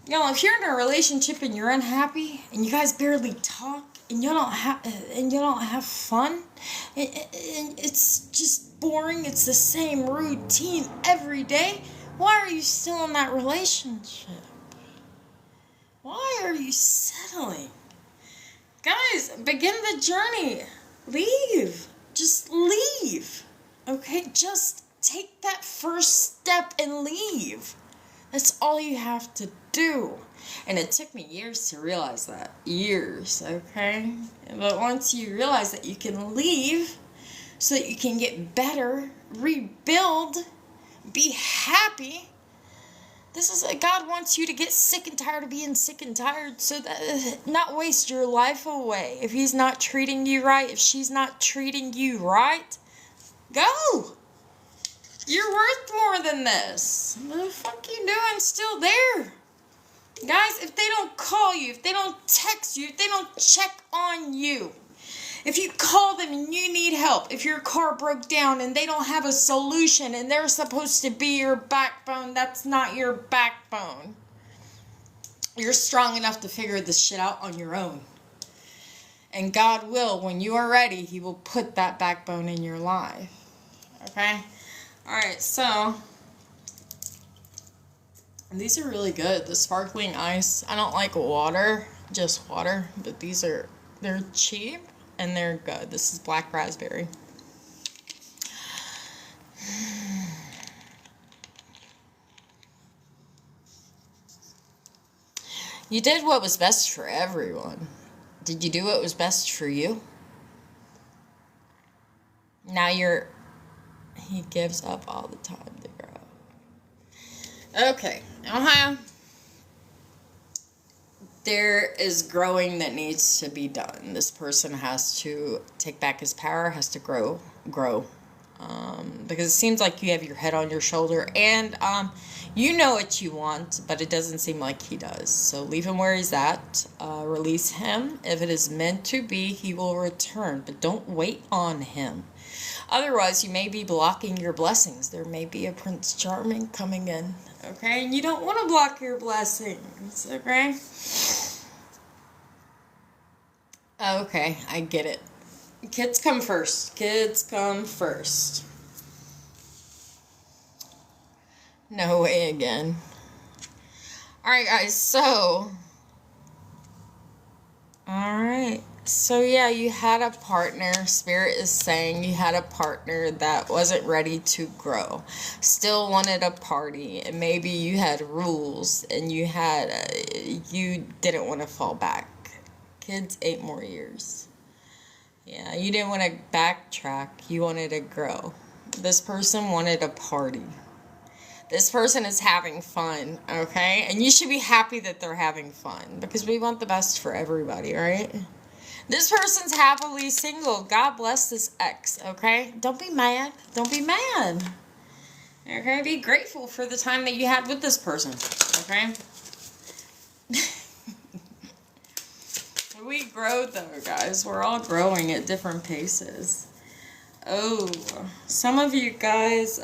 Y'all, if you're in a relationship and you're unhappy and you guys barely talk and you don't have fun, it's just boring. It's the same routine every day. Why are you still in that relationship? Why are you settling? Guys, begin the journey. Leave. Just leave. Okay? Just take that first step and leave. That's all you have to do. And it took me years to realize that. Years, okay? But once you realize that you can leave so that you can get better, rebuild, be happy. This is God wants you to get sick and tired of being sick and tired, so that not waste your life away. If he's not treating you right, if she's not treating you right, go. You're worth more than this. What the fuck you doing still there? Guys, if they don't call you, if they don't text you, if they don't check on you, if you call them and you need help, if your car broke down and they don't have a solution and they're supposed to be your backbone, that's not your backbone. You're strong enough to figure this shit out on your own. And God will, when you are ready, he will put that backbone in your life. Okay? Alright, so these are really good. The sparkling ice. I don't like water, just water, but they're cheap. And they're good. This is black raspberry. You did what was best for everyone. Did you do what was best for you? Now he gives up all the time to grow. Okay, Ohio. There is growing that needs to be done. This person has to take back his power, has to grow. Because it seems like you have your head on your shoulder, and you know what you want, but it doesn't seem like he does. So leave him where he's at. Release him. If it is meant to be, he will return, but don't wait on him. Otherwise, you may be blocking your blessings. There may be a Prince Charming coming in, okay? And you don't want to block your blessings, okay? Okay, I get it. Kids come first. Kids come first. No way again. Alright, guys, so... Alright. So, yeah, you had a partner. Spirit is saying you had a partner that wasn't ready to grow. Still wanted a party. And maybe you had rules. And you had... you didn't want to fall back. Kids, 8 more years. Yeah, you didn't want to backtrack. You wanted to grow. This person wanted a party. This person is having fun, okay? And you should be happy that they're having fun, because we want the best for everybody, right? This person's happily single. God bless this ex, okay? Don't be mad. Don't be mad. Okay? Be grateful for the time that you had with this person, okay? We grow, though, guys. We're all growing at different paces. Oh, some of you guys,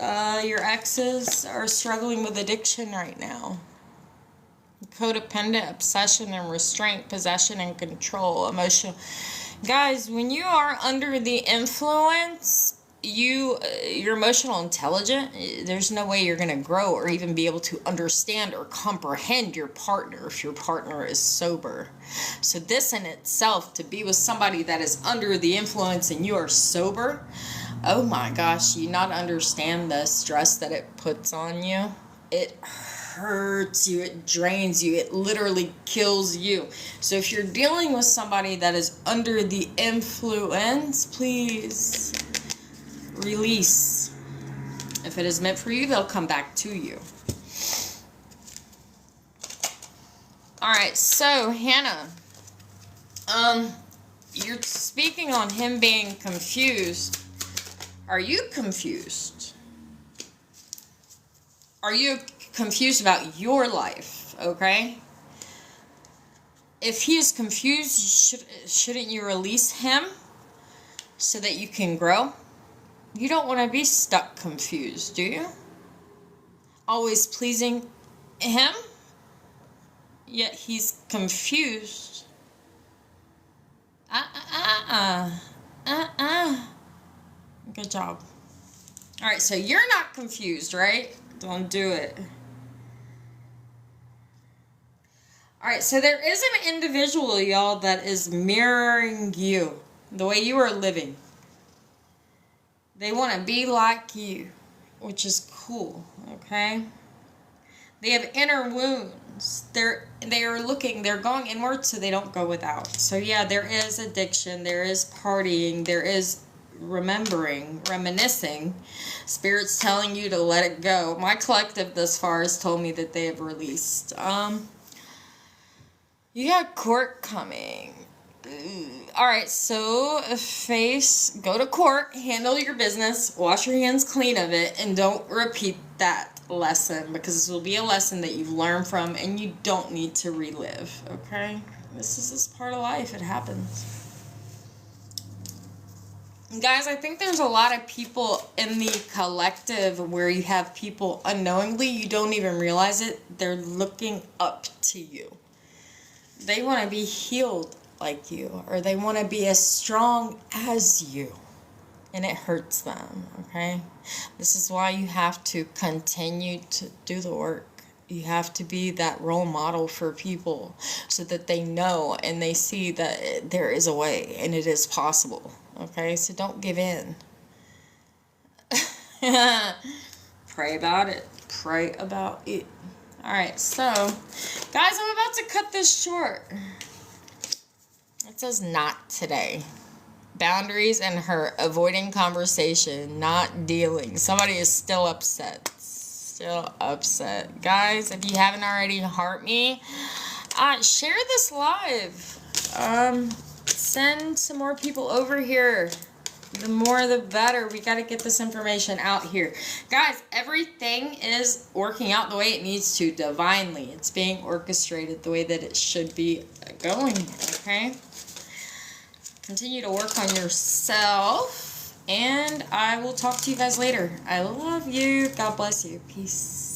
your exes are struggling with addiction right now. Codependent, obsession and restraint, possession and control, emotional. Guys, when you are under the influence, you're emotional intelligent. There's no way you're going to grow or even be able to understand or comprehend your partner if your partner is sober. So this in itself, to be with somebody that is under the influence and you are sober, oh my gosh, you not understand the stress that it puts on you. It hurts you, it drains you, it literally kills you. So if you're dealing with somebody that is under the influence, please release. If it is meant for you, they'll come back to you. Alright, so Hannah, you're speaking on him being confused. Are you confused? Are you confused about your life, okay? If he is confused, shouldn't you release him so that you can grow? You don't want to be stuck confused, do you? Always pleasing him, yet he's confused. Good job. Alright, so you're not confused, right? Don't do it. Alright, so there is an individual, y'all, that is mirroring you. The way you are living. They want to be like you, which is cool, okay? They have inner wounds. They're going inward so they don't go without. So yeah, there is addiction, there is partying, there is reminiscing. Spirit's telling you to let it go. My collective thus far has told me that they have released. You got court coming. Alright, so go to court, handle your business, wash your hands clean of it, and don't repeat that lesson, because this will be a lesson that you've learned from and you don't need to relive, okay? This is part of life. It happens. Guys, I think there's a lot of people in the collective where you have people unknowingly, you don't even realize it, they're looking up to you. They want to be healed like you, or they want to be as strong as you, and it hurts them, okay? This is why you have to continue to do the work. You have to be that role model for people so that they know and they see that there is a way and it is possible, okay? So don't give in. Pray about it. Pray about it. Alright, so, guys, I'm about to cut this short. It says not today. Boundaries and hurt. Avoiding conversation. Not dealing. Somebody is still upset. Still upset. Guys, if you haven't already, heart me. Share this live. Send some more people over here. The more the better. We got to get this information out here. Guys, everything is working out the way it needs to, divinely. It's being orchestrated the way that it should be going, okay? Continue to work on yourself, and I will talk to you guys later. I love you. God bless you. Peace.